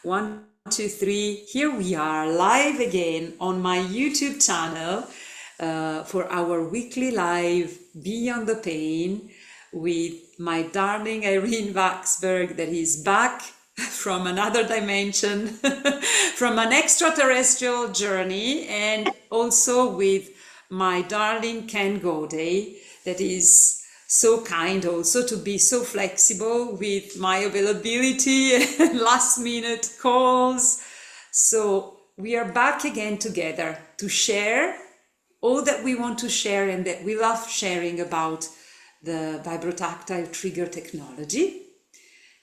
One, two, three. Here we are live again on my YouTube channel for our weekly live Beyond the Pain with my darling Irene Waxberg that is back from another dimension, from an extraterrestrial journey, and also with my darling Ken Godey that is so kind also to be so flexible with my availability and last minute calls. So we are back again together to share all that we want to share and that we love sharing about the Vibrotactile Trigger Technology.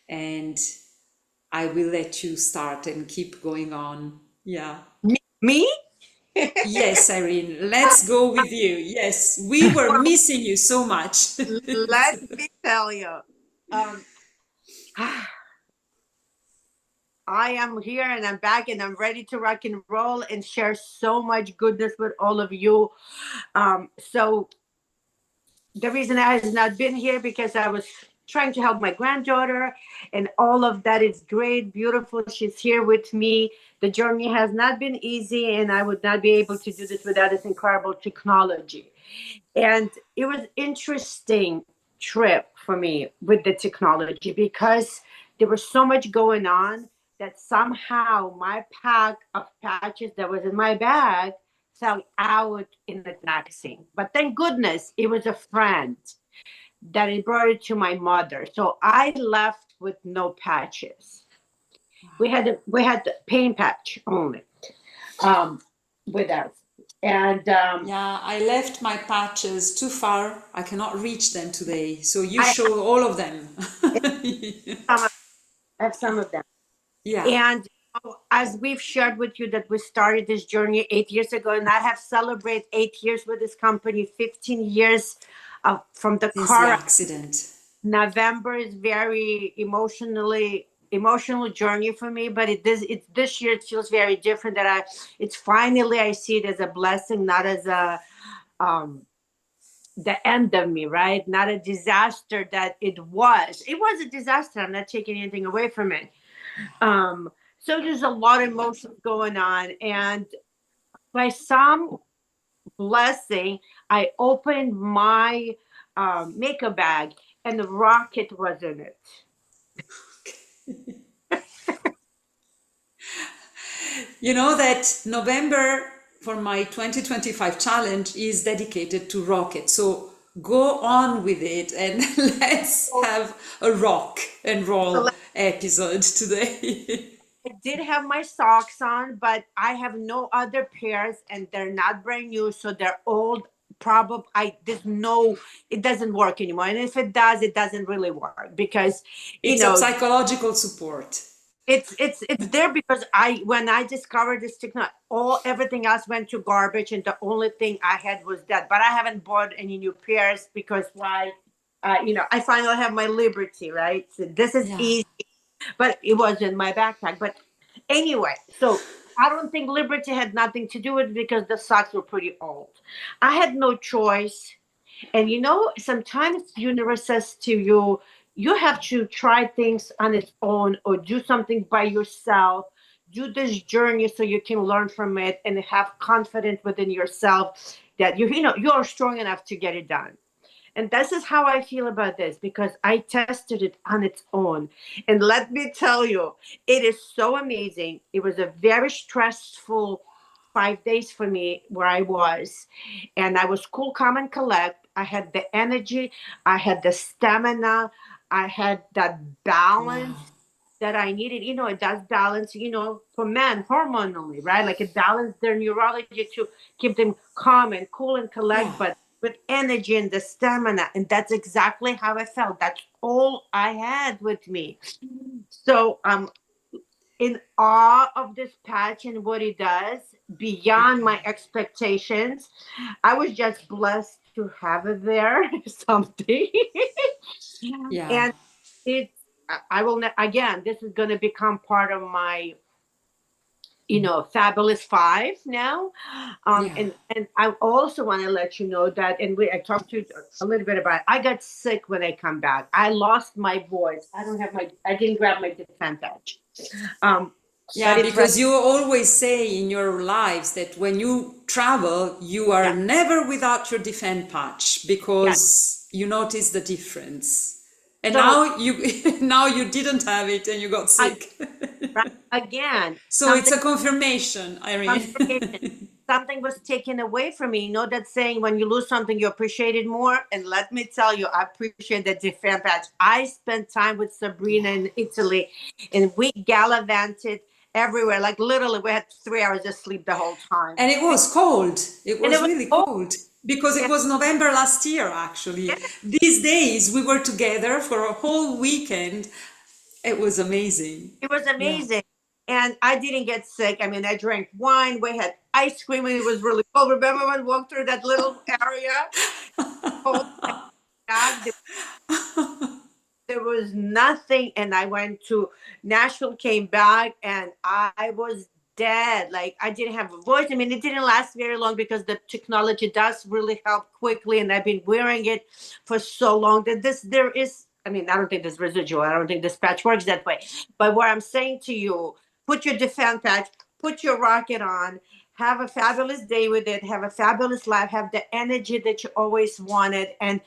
And I will let you start and keep going on. Yeah. Me? Yes, Irene, let's go with you. Yes, we were missing you so much. Let me tell you. I am here and I'm back and I'm ready to rock and roll and share so much goodness with all of you. So the reason I has not been here because I was trying to help my granddaughter and all of that is great, beautiful. She's here with me. The journey has not been easy and I would not be able to do this without this incredible technology. And it was interesting trip for me with the technology because there was so much going on that somehow my pack of patches that was in my bag fell out in the vaccine. But thank goodness it was a friend that it brought it to my mother. So I left with no patches. We had the pain patch only with us. And yeah, I left my patches too far. I cannot reach them today. So you show all of them. I have some of them. Yeah. And as we've shared with you that we started this journey 8 years ago, and I have celebrated 8 years with this company, 15 years from the Since car the accident. November is very emotional journey for me, but this year it feels very different. It's finally I see it as a blessing, not as a the end of me, right? Not a disaster that it was. It was a disaster. I'm not taking anything away from it. So there's a lot of emotions going on, and by some blessing, I opened my makeup bag, and the rocket was in it. You know that November for my 2025 challenge is dedicated to rocket. So go on with it and let's have a rock and roll episode today. I did have my socks on, but I have no other pairs, and they're not brand new, so they're old. Probably, it doesn't work anymore. And if it does, it doesn't really work because, It's a psychological support. it's there because when I discovered this technology, everything else went to garbage, and the only thing I had was that. But I haven't bought any new pairs because why? I finally have my liberty, right? So this is easy, but it was in my backpack. But anyway, so I don't think liberty had nothing to do with it because the socks were pretty old. I had no choice. And sometimes the universe says to you, you have to try things on its own or do something by yourself. Do this journey so you can learn from it and have confidence within yourself that you are strong enough to get it done. And this is how I feel about this because I tested it on its own. And let me tell you, it is so amazing. It was a very stressful 5 days for me where I was. And I was cool, calm, and collect. I had the energy. I had the stamina. I had that balance that I needed. It does balance, for men hormonally, right? Like it balances their neurology to keep them calm and cool and collect, but with energy and the stamina. And that's exactly how I felt. That's all I had with me. So in awe of this patch and what it does beyond my expectations. I was just blessed to have it there something. Yeah. And I will again, this is going to become part of my fabulous 5 now. And I also want to let you know that, and I talked to you a little bit about it. I got sick when I come back. I lost my voice. I didn't grab my defense edge. Yeah, but it because you always say in your lives that when you travel, you are yeah, never without your defend patch yeah. because you notice the difference. And So now you now you didn't have it and you got I, sick. right, again, So it's something a confirmation, confirmation. Irene. Something was taken away from me. You know that saying, when you lose something, you appreciate it more. And let me tell you, I appreciate the different patch. I spent time with Sabrina in Italy, and we gallivanted everywhere. Like literally, we had 3 hours of sleep the whole time. And it was cold. It And it was was really cold. cold because it And was November last year, actually. These days we were together for a whole weekend. It was amazing. it was Yeah. amazing. And I didn't get sick. I mean, I drank wine. We had ice cream, and it was really cold. Remember when we walked through that little area? Cold. Back. There was nothing, and I went to Nashville, came back, and I was dead. Like, I didn't have a voice. I mean, it didn't last very long because the technology does really help quickly, and I've been wearing it for so long that there is, I mean, I don't think this residual, I don't think this patch works that way. But what I'm saying to you, put your defense patch, put your rocket on, have a fabulous day with it, have a fabulous life, have the energy that you always wanted. And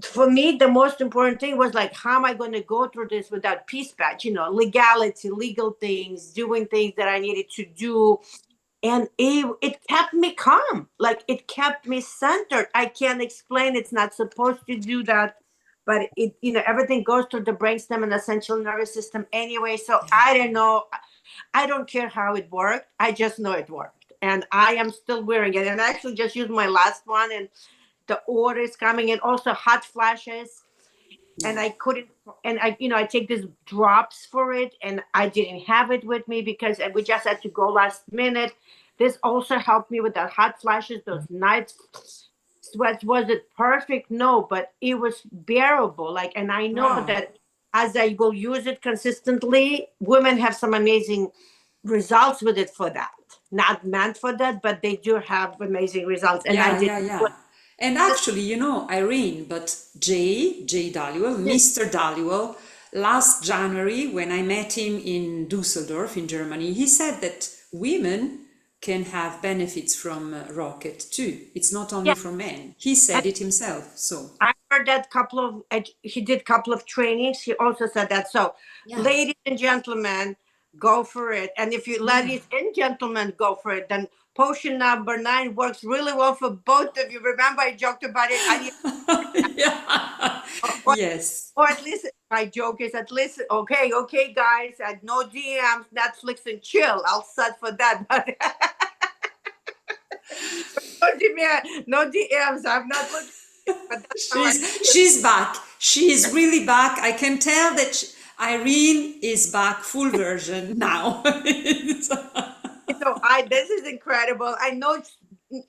for me, the most important thing was like, how am I going to go through this without peace patch? Legality, legal things, doing things that I needed to do. And it kept me calm. Like, it kept me centered. I can't explain. It's not supposed to do that. But everything goes through the brainstem and the central nervous system anyway. So I don't know. I don't care how it worked. I just know it worked. And I am still wearing it. And I actually just used my last one, and the orders coming in, also hot flashes. And Yeah. I couldn't, and I take these drops for it, and I didn't have it with me because we just had to go last minute. This also helped me with the hot flashes, those night sweats. Was it perfect? No, but it was bearable. Like, and I know Wow. that as I will use it consistently, women have some amazing results with it for that. Not meant for that, but they do have amazing results. And I Yeah, did. yeah, yeah. And actually, Irene, but J. Daluel, Mr. Daluel, last January when I met him in Dusseldorf in Germany, he said that women can have benefits from rocket too. It's not only Yeah. for men. He said it himself. So, I heard that he did couple of trainings. He also said that. So, yeah, ladies and gentlemen, go for it. And if you yeah. ladies and gentlemen go for it, then potion number 9 works really well for both of you. Remember, I joked about it. I didn't, Yeah. or, Yes. or at least my joke is, at least, okay, guys, no DMs, Netflix and chill. I'll set for that. But no DMs. I'm not looking. But that's how I feel. She's back. She is really back. I can tell that Irene is back full version now. I this is incredible. I know.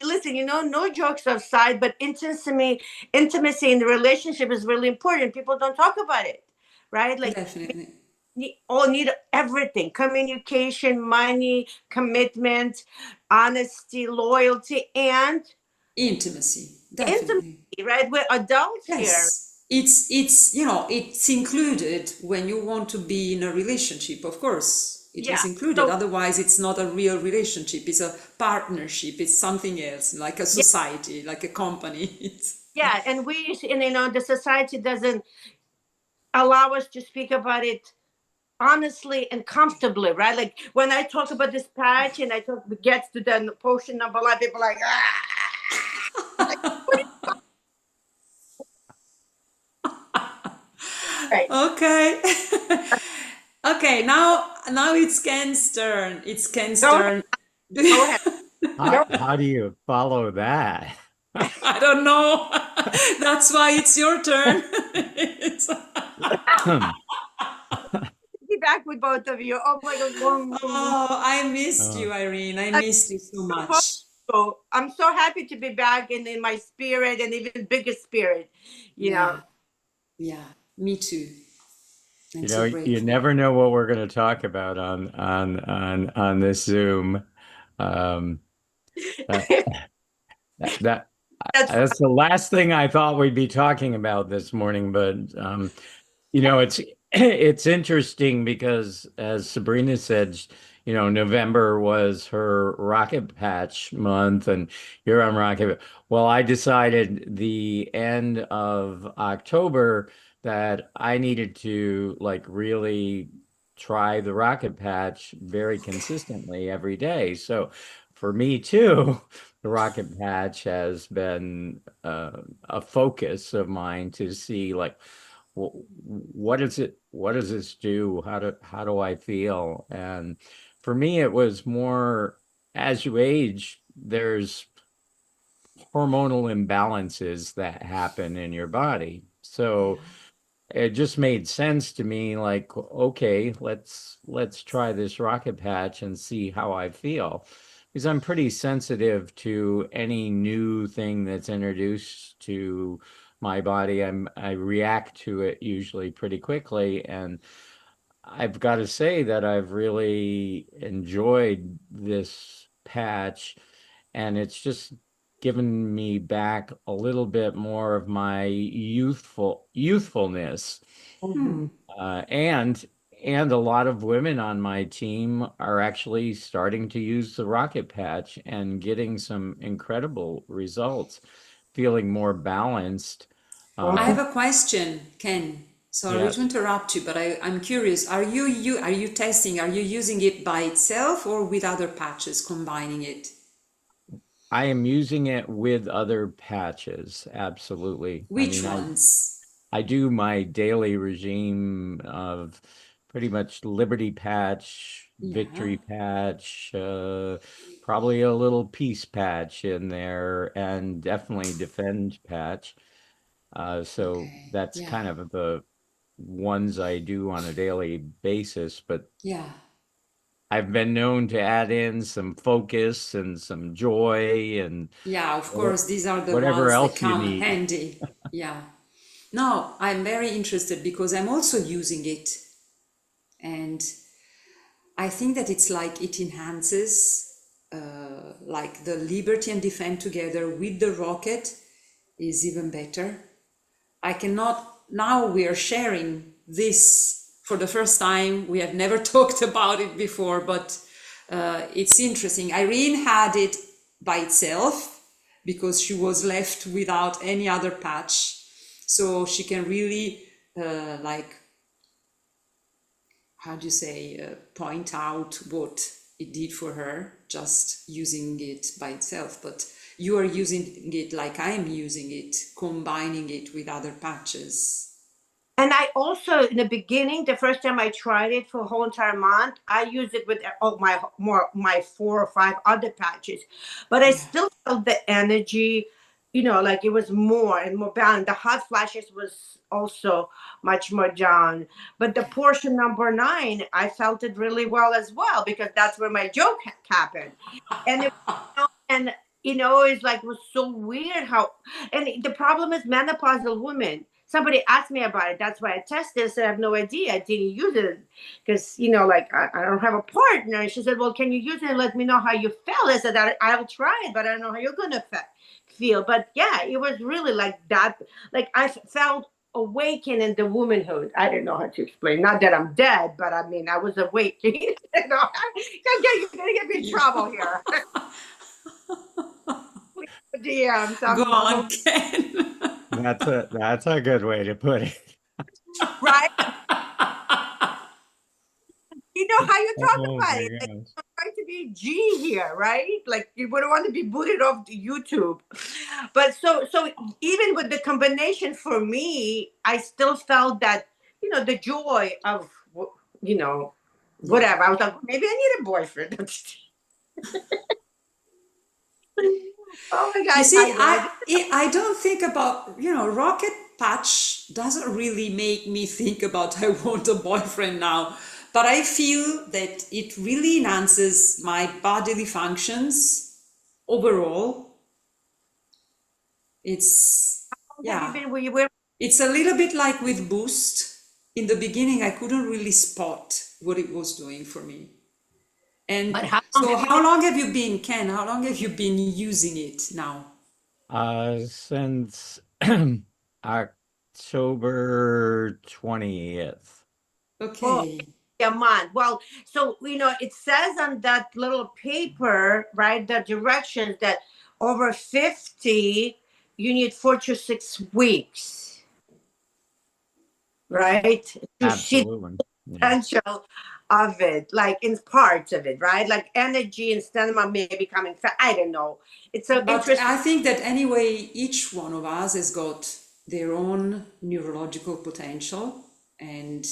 Listen, no jokes aside, but intimacy in the relationship is really important. People don't talk about it, right? Like, Definitely. we all need everything: communication, money, commitment, honesty, loyalty, and Intimacy. intimacy. Definitely. Right? We're adults here. Yes. It's included when you want to be in a relationship, of course. It Yeah. is included. So Otherwise, it's not a real relationship. It's a partnership. It's something else, like a yeah, society, like a company. yeah, and the society doesn't allow us to speak about it honestly and comfortably, right? Like, when I talk about this patch and I talk gets to the potion number, a lot of people are like, like, what is right? Okay. Okay, now it's Ken's turn. It's Ken's Go ahead, turn. go ahead. How, Go how do you follow that? I don't know. That's why it's your turn. It's- be back with both of you. Oh my God. oh, I missed Oh, you, Irene. I I'm missed you so supposed much. to. I'm so happy to be back in my spirit, and even bigger spirit. You know, Yeah, yeah, me too. I'm you so know, you grateful. never know what we're going to talk about on this Zoom. Um, that, that that that's that's the last thing I thought we'd be talking about this morning. But it's It's interesting because, as Sabrina said, November was her Rocket Patch month, and here I'm Rocket. Well, I decided the end of October that I needed to like really try the Rocket Patch very consistently every day. So for me too, the Rocket Patch has been a focus of mine to see like what is it? What does this do? How do I feel? And for me, it was more as you age, there's hormonal imbalances that happen in your body. So Yeah. it just made sense to me, like, okay, let's try this rocket patch and see how I feel. Because I'm pretty sensitive to any new thing that's introduced to my body. I react to it usually pretty quickly. And I've got to say that I've really enjoyed this patch, and it's just given me back a little bit more of my youthfulness. Mhm. Hmm. And a lot of women on my team are actually starting to use the rocket patch and getting some incredible results, feeling more balanced. I Uh, have Awesome. a question, Ken. Sorry yeah, to interrupt you, but I'm curious. Are you testing? Are you using it by itself or with other patches, combining it? I am using it with other patches. Absolutely. I Which mean, ones? I do my daily regime of pretty much Liberty Patch, Yeah. Victory Patch, probably a little Peace Patch in there, and definitely Defend Patch. So Okay. that's Yeah. kind of the ones I do on a daily basis. But Yeah. I've been known to add in some focus and some joy and Yeah, of what- course, these are the whatever ones that else you come need. handy. Yeah. No, I'm very interested because I'm also using it. And I think that it's like it enhances like the liberty and defend together with the rocket is even better. I cannot, now we are sharing this for the first time. We have never talked about it before, but it's interesting. Irene had it by itself because she was left without any other patch. So she can really like how do you say, point out what it did for her just using it by itself. But you are using it like I'm using it, combining it with other patches. And I also, in the beginning, the first time I tried it for a whole entire month, I used it with my 4 or 5 other patches, but I Yeah. still felt the energy, like it was more and more balanced. The hot flashes was also much more down, but the portion number 9, I felt it really well as well because that's where my joke happened, and it's like it was so weird how, and the problem is menopausal women. Somebody asked me about it. That's why I tested. I said, I have no idea. I didn't use it because, like I don't have a partner. And she said, well, can you use it and let me know how you feel? I said, I'll try it, but I don't know how you're going to feel. But yeah, it was really like that. Like I felt awakened in the womanhood. I don't know how to explain. Not that I'm dead, but I mean, I was awakened. You're going to get me in You trouble here. DMs. go I'm on, Ken. That's a good way to put it. right. You know how you talk Oh about my it. Like, gosh. I'm trying to be G here, right? Like you wouldn't want to be booted off the YouTube. But so even with the combination for me, I still felt that, the joy of you know, Yeah. whatever. I was like, maybe I need a boyfriend. Oh my You God, see, Irene. I don't think about, rocket patch doesn't really make me think about I want a boyfriend now. But I feel that it really enhances my bodily functions overall. It's, Have you yeah, been where you were? it's a little bit like with Boost. In the beginning, I couldn't really spot what it was doing for me. And But how long so, have you how been? long have you been, Ken? How long have you been using it now? Since October 20th. Oh, Okay. a month. Well, so it says on that little paper, right, the directions that over 50, you need 4 to 6 weeks, right, to see the Absolutely. Yeah. potential of it, like in parts of it, right? Like energy instead of maybe coming. I don't know. It's so But interesting. I think that anyway, each one of us has got their own neurological potential. And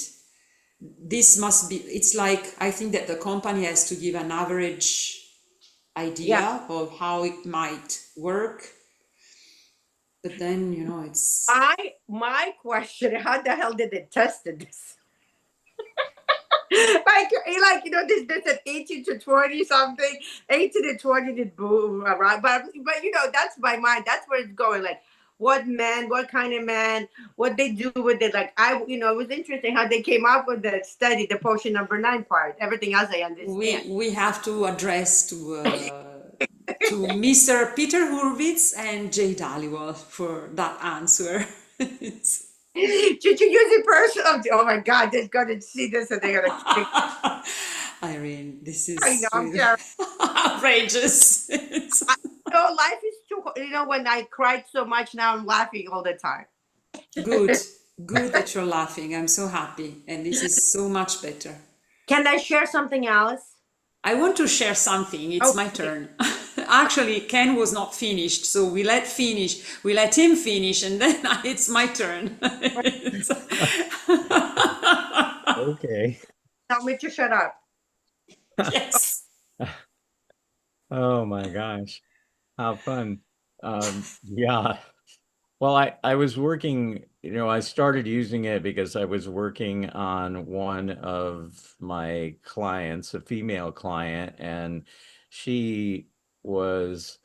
this must be, it's like, I think that the company has to give an average Yeah. idea of how it might work. But then, it's My question: how the hell did they test this? This at 18 to 20 something, 18 to 20 did boom, right? But that's my mind. That's where it's going. Like, what kind of man, what they do with it. Like, it was interesting how they came up with the study, the potion number 9 part. Everything else I understand. we have to address to Mr. Peter Hurwitz and Jay Dhaliwal for that answer. Did you use it personally? Oh my God, they're gonna see this and they're gonna think, Irene, this I know, is I'm really terrible. outrageous. Life is too. When I cried so much, now I'm laughing all the time. Good, good that you're laughing. I'm so happy, and this is so much better. Can I share something else? I want to share something. It's my Okay. turn. Actually, Ken was not finished, so we let him finish, and then it's my turn. Okay. Tell me to shut up. Yes. Oh my gosh. How fun. Yeah. Well, I was working, I started using it because I was working on one of my clients, a female client, and she was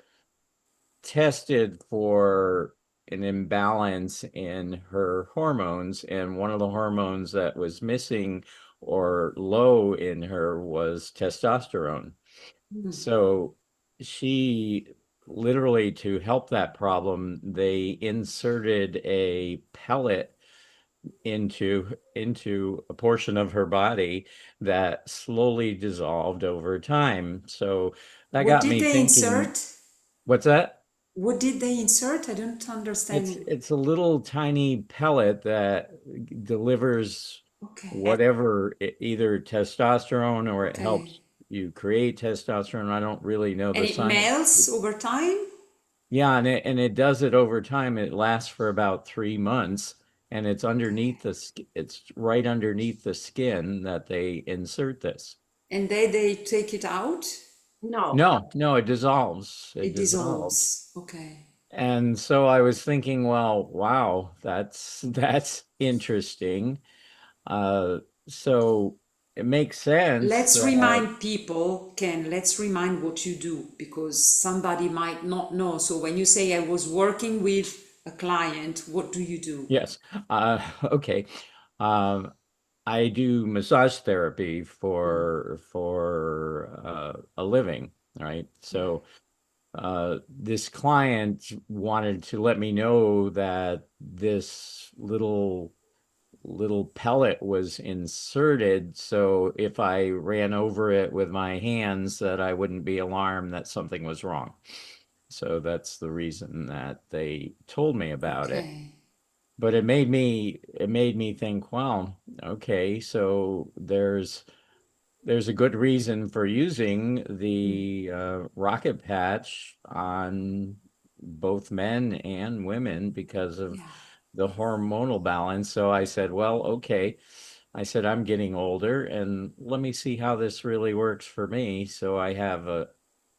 tested for an imbalance in her hormones, and one of the hormones that was missing or low in her was testosterone. So she literally, to help that problem, they inserted a pellet into a portion of her body that slowly dissolved over time. So that What got did me they thinking, insert? what's that? What did they insert? I don't It's understand. it's a little tiny pellet that delivers Okay, whatever, either testosterone, or it okay. helps you create testosterone. I don't really know And the it science. melts over time? Yeah, and it does it over time. It lasts for about 3 months, and it's underneath Okay. the it's right underneath the skin that they insert this. And they take it out? No. No, no, it dissolves. It It dissolves. dissolves. Okay. And so I was thinking, well, wow, that's interesting. Uh, so it makes sense Let's that, remind people, Ken, let's remind what you do because somebody might not know. So when you say I was working with a client, what do you do? yes, okay. Um, I do massage therapy for a living, right? Yeah. So this client wanted to let me know that this little pellet was inserted, so if I ran over it with my hands, that I wouldn't be alarmed that something was wrong. So that's the reason that they told me about it. Okay. But it made me think, well, okay, so there's a good reason for using the rocket patch on both men and women because of Yeah. the hormonal balance. So I said, well, okay. I said, I'm getting older, and let me see how this really works for me. So I have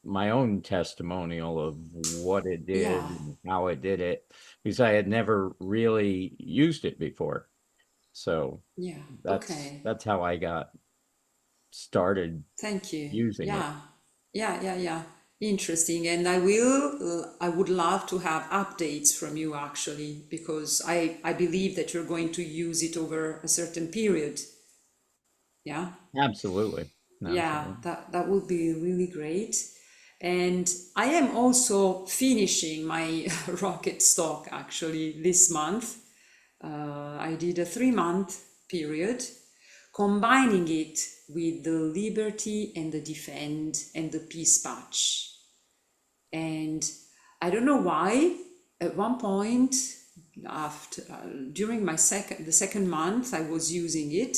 my own testimonial of what it did Yeah. and how it did it, because I had never really used it before. So Yeah. that's Okay. that's how I got started Thank you. using it. Yeah. Yeah, yeah, yeah. Interesting. And I would love to have updates from you actually, because I believe that you're going to use it over a certain period. Yeah. Absolutely. Yeah, Absolutely. that would be really great. And I am also finishing my rocket stock actually this month. I did a 3 month period combining it with the Liberty and the Defend and the Peace patch. And I don't know why, at one point, after during my the second month I was using it,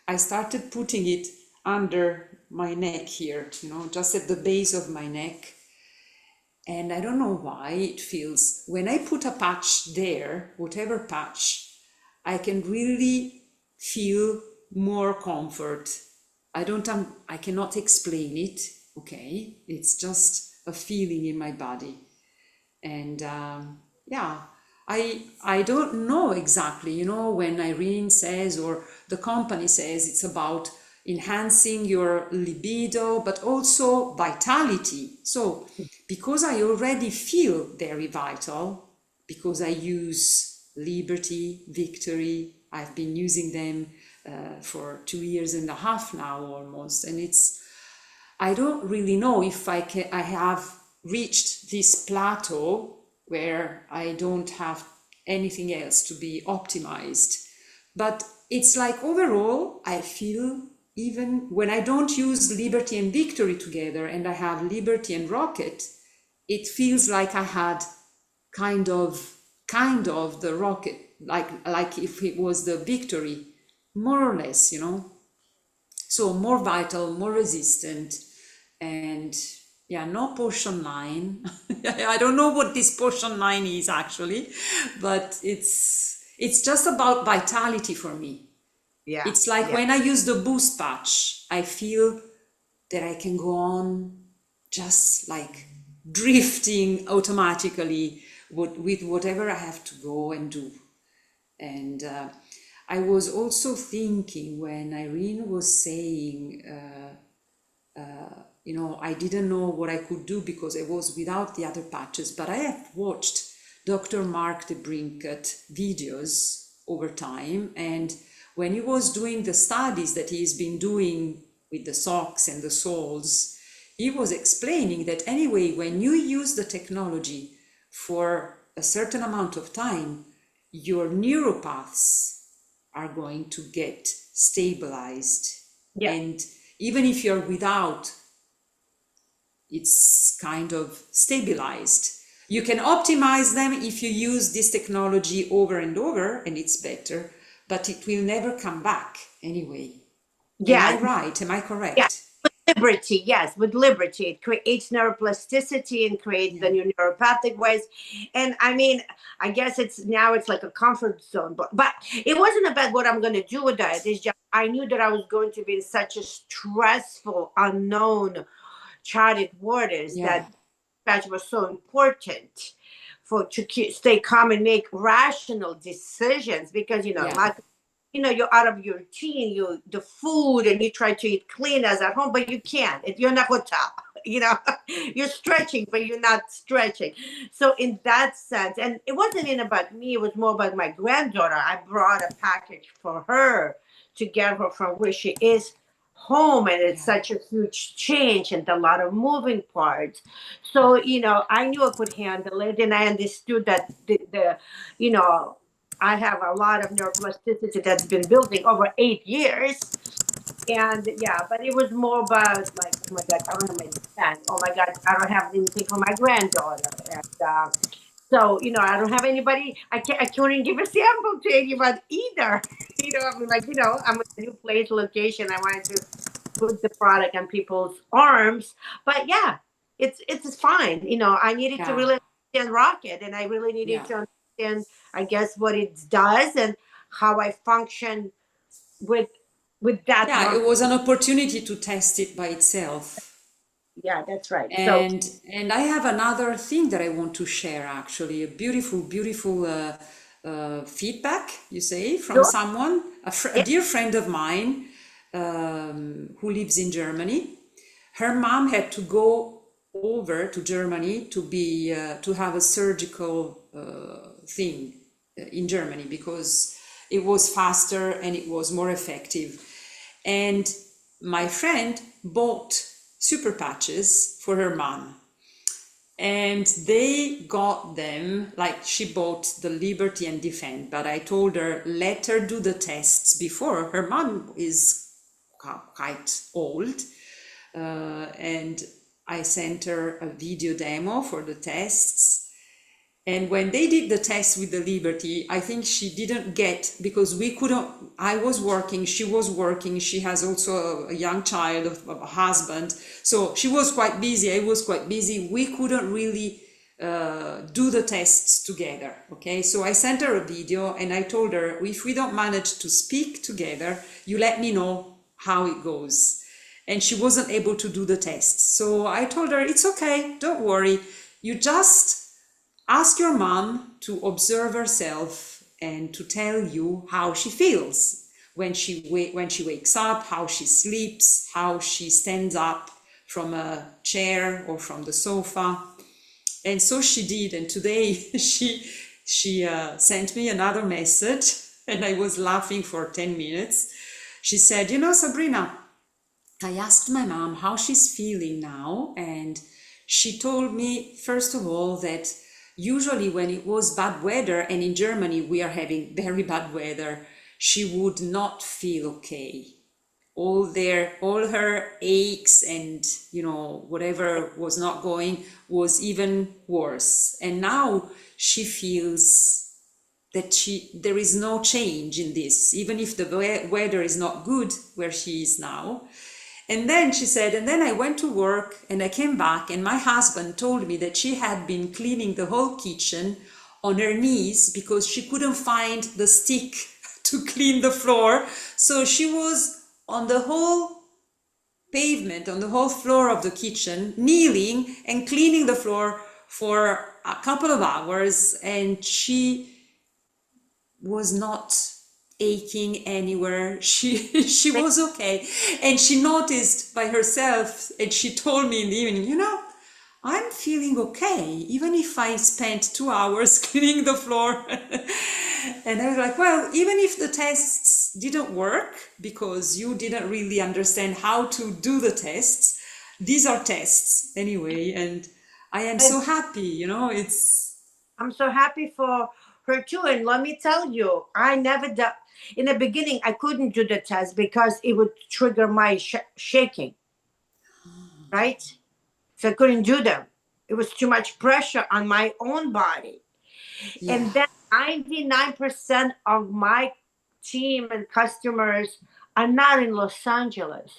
I started putting it under my neck here, you know, just at the base of my neck. And I don't know why it feels, when I put a patch there, whatever patch, I can really feel more comfort. I cannot explain it, okay? It's just a feeling in my body. And yeah, I don't know exactly, you know, when Irene says, or the company says, it's about enhancing your libido, but also vitality. So because I already feel very vital, because I use Liberty, Victory, I've been using them for 2.5 years now almost, and I don't really know if I have reached this plateau where I don't have anything else to be optimized. But it's like overall, I feel, even when I don't use Liberty and Victory together and I have Liberty and Rocket, it feels like I had kind of the Rocket, like if it was the Victory, more or less, you know. So more vital, more resistant, and yeah, no potion 9. I don't know what this potion 9 is actually, but it's just about vitality for me. Yeah. It's like yeah. when I use the boost patch, I feel that I can go on just like drifting automatically with whatever I have to go and do. And I was also thinking when Irene was saying, you know, I didn't know what I could do because I was without the other patches, but I have watched Dr. Mark de Brinket videos over time. And when he was doing the studies that he's been doing with the socks and the soles, he was explaining that anyway, when you use the technology for a certain amount of time, your neuropaths are going to get stabilized. Yeah. And even if you're without, it's kind of stabilized. You can optimize them if you use this technology over and over, and it's better, but it will never come back anyway. Yeah. Am I right? Am I correct? Yeah. Liberty, yes, with Liberty, it creates neuroplasticity and creates the new neuropathic ways. And I mean, I guess it's like a comfort zone, but it wasn't about what I'm going to do with that. It's just I knew that I was going to be in such a stressful, unknown, charted waters Yeah. that was so important to stay calm and make rational decisions because Yeah. like you're out of your routine, the food, and you try to eat clean as at home, but you can't. You're in a hotel, you're stretching, but you're not stretching. So in that sense, and it wasn't even about me, it was more about my granddaughter. I brought a package for her to get her from where she is home, and it's Yeah. such a huge change and a lot of moving parts. So, I knew I could handle it, and I understood that the I have a lot of neuroplasticity that's been building over 8 years. And yeah, but it was more about like, oh my God, I don't have my son. Oh my God, I don't have anything for my granddaughter. And so, I don't have anybody, I couldn't give a sample to anybody either. I mean, like, I'm in a new place, location. I wanted to put the product on people's arms. But yeah, it's fine. I needed to Yeah. really understand Rocket, and I really needed Yeah. to understand, I guess, what it does and how I function with that Yeah, it one. was an opportunity to test it by itself. Yeah, that's right. So And I have another thing that I want to share actually, a beautiful, beautiful feedback, you say, from sure. someone, a Yeah. dear friend of mine who lives in Germany. Her mom had to go over to Germany to have a surgical thing in Germany because it was faster and it was more effective. And my friend bought super patches for her mom. And they got them, like she bought the Liberty and Defend, but I told her, let her do the tests before. Her mom is quite old, and I sent her a video demo for the tests. And when they did the test with the Liberty, I think she didn't get, because we couldn't, I was working, she was working, she has also a young child, a husband. So she was quite busy, I was quite busy. We couldn't really do the tests together. Okay, so I sent her a video and I told her, if we don't manage to speak together, you let me know how it goes. And she wasn't able to do the tests. So I told her, it's okay, don't worry. You just ask your mom to observe herself and to tell you how she feels when she wakes up, how she sleeps, how she stands up from a chair or from the sofa. And so she did. And today she sent me another message, and I was laughing for 10 minutes. She said, Sabrina, I asked my mom how she's feeling now, and she told me, first of all, that usually when it was bad weather, and in Germany we are having very bad weather, she would not feel okay. All her aches and whatever was not going was even worse. And now she feels that there is no change in this, even if the weather is not good where she is now. And then she said, and then I went to work and I came back and my husband told me that she had been cleaning the whole kitchen on her knees because she couldn't find the stick to clean the floor. So she was on the whole pavement, on the whole floor of the kitchen, kneeling and cleaning the floor for a couple of hours, and she was not aching anywhere. She was okay. And she noticed by herself, and she told me in the evening, I'm feeling okay, even if I spent 2 hours cleaning the floor. And I was like, well, even if the tests didn't work because you didn't really understand how to do the tests, these are tests anyway. And I am so happy, I'm so happy for her too. And let me tell you, I never done, in the beginning, I couldn't do the test because it would trigger my shaking, right? So I couldn't do them. It was too much pressure on my own body. Yeah. And then 99% of my team and customers are not in Los Angeles.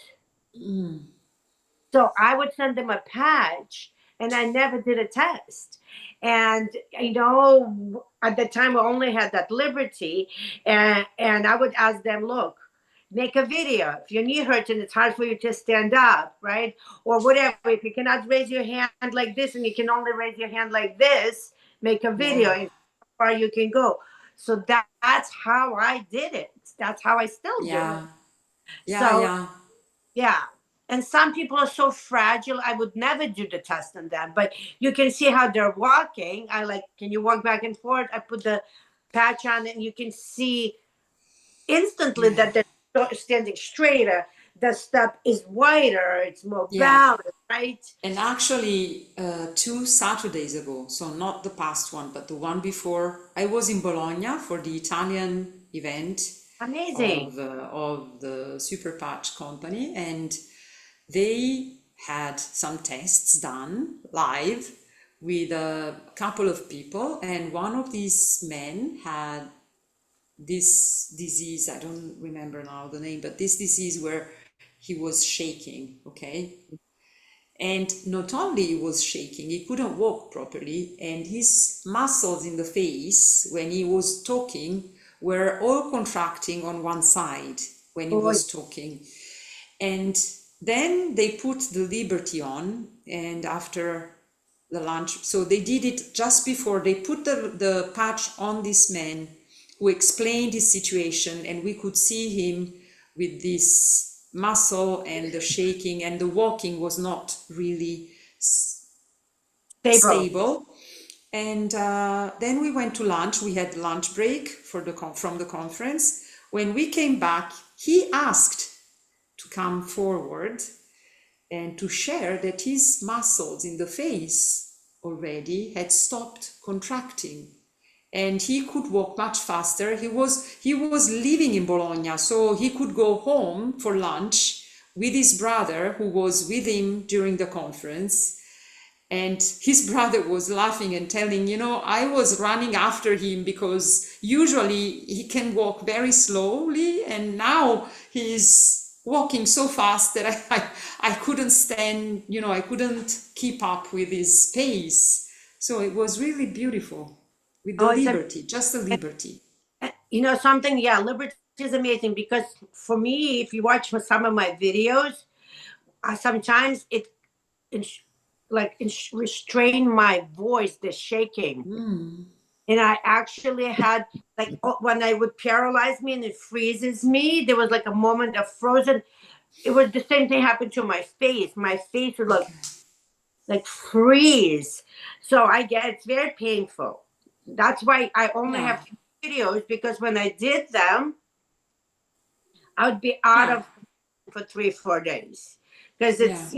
So I would send them a patch and I never did a test. And, at the time I only had that Liberty, and I would ask them, look, make a video. If your knee hurts and it's hard for you to stand up, right? Or whatever, if you cannot raise your hand like this and you can only raise your hand like this, make a video. Yeah. How far you can go. So that's how I did it. That's how I still do it. So, yeah. And some people are so fragile, I would never do the test on them. But you can see how they're walking. Can you walk back and forth? I put the patch on and you can see instantly that they're standing straighter. The step is wider, it's more balanced, right? And actually, 2 Saturdays ago, so not the past one, but the one before, I was in Bologna for the Italian event Amazing. of the Super Patch company, and they had some tests done live with a couple of people, and one of these men had this disease, I don't remember now the name, but this disease where he was shaking, okay? And not only he was shaking, he couldn't walk properly, and his muscles in the face, when he was talking, were all contracting on one side when he was talking. And then they put the Liberty on, and after the lunch, so they did it just before they put the patch on this man who explained his situation, and we could see him with this muscle and the shaking, and the walking was not really stable. And then we went to lunch. We had lunch break from the conference. When we came back, he asked to come forward and to share that his muscles in the face already had stopped contracting, and he could walk much faster. He was living in Bologna, so he could go home for lunch with his brother, who was with him during the conference. And his brother was laughing and telling, I was running after him because usually he can walk very slowly, and now he's walking so fast that I couldn't stand, I couldn't keep up with his pace. So it was really beautiful with the Oh, liberty, just the liberty. something, yeah, liberty is amazing because for me, if you watch some of my videos, sometimes it ins- restrain my voice, the shaking. And I actually had like when I would paralyze me and it freezes me, there was like a moment of frozen. It was the same thing happened to my face. My face would Okay. like freeze. So I get it's very painful. That's why I only Yeah, have videos because when I did them, I would be out yeah, of for 3 4 days because yeah,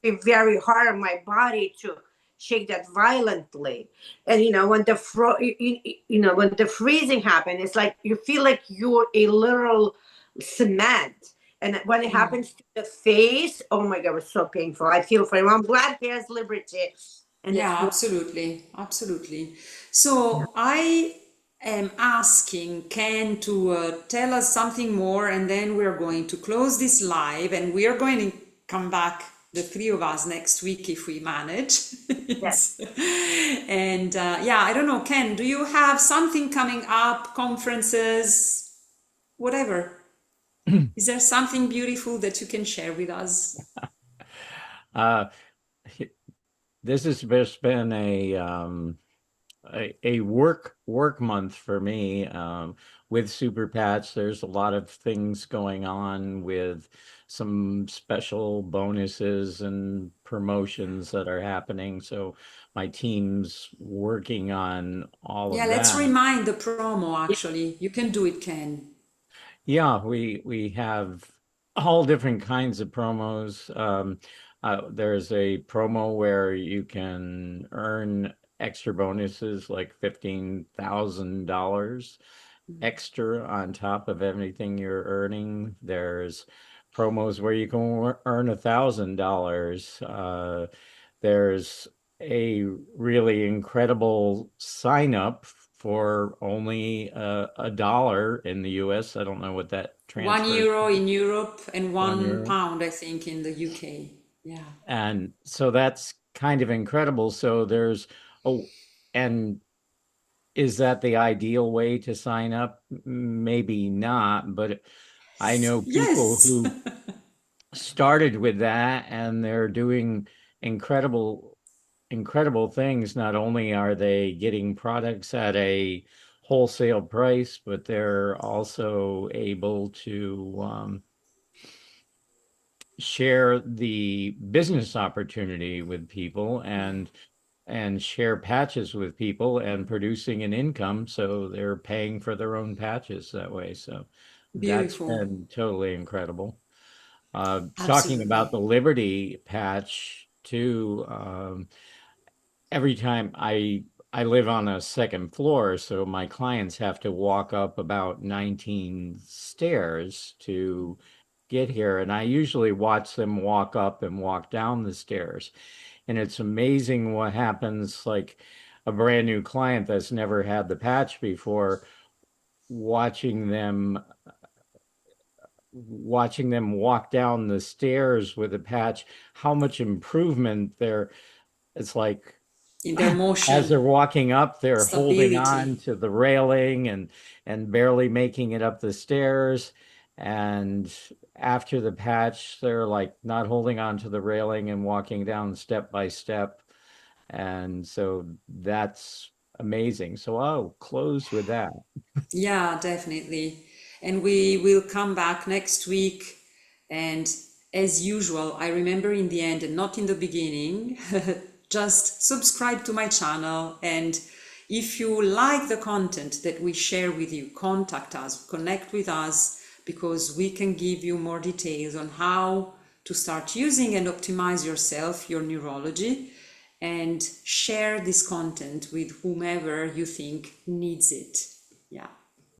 it's very hard on my body to shake that violently. And when when the freezing happened, it's like you feel like you're a literal cement. And when it yeah. happens to the face, oh my god, it's so painful. I feel for him. I'm glad he has liberty, and it's Yeah, absolutely, absolutely. So I am asking Ken to tell us something more, and then we're going to close this live, and we are going to come back, the three of us, next week if we manage. yes. And yeah, I don't know, Ken, do you have something coming up, conferences, whatever? Is there something beautiful that you can share with us? Uh, this has just been a work month for me with Super Patch. There's a lot of things going on with some special bonuses and promotions that are happening. So my team's working on all Yeah, of let's that. remind the promo actually. You can do it, Ken. Yeah, we have all different kinds of promos. There's a promo where you can earn extra bonuses like $15,000 extra on top of everything you're earning. There's promos where you can earn $1,000. There's a really incredible sign up for only a dollar in the US. I don't know what that One transfers euro in Europe and one €1. pound, I think, in the UK. Yeah. And so that's kind of incredible. So there's, oh, and is that the ideal way to sign up? Maybe not, but I know people Yes. who started with that and they're doing incredible incredible things. Not only are they getting products at a wholesale price, but they're also able to share the business opportunity with people and share patches with people and producing an income, so they're paying for their own patches that way. So that's Beautiful. been totally incredible. Talking about Absolutely. the Liberty patch too, every time I live on a second floor, so my clients have to walk up about 19 stairs to get here, and I usually watch them walk up and walk down the stairs. And it's amazing what happens, like a brand new client that's never had the patch before, watching them walk down the stairs with a patch, how much improvement there. It's like In their as they're motion, walking up, they're holding on stability. to the railing and barely making it up the stairs. And after the patch, they're like not holding on to the railing and walking down step by step. And so that's amazing. So I'll close with that. Yeah, definitely. And we will come back next week. And as usual, I remember in the end and not in the beginning, just subscribe to my channel. And if you like the content that we share with you, contact us, connect with us, because we can give you more details on how to start using and optimize yourself, your neurology. and share this content with whomever you think needs it. Yeah.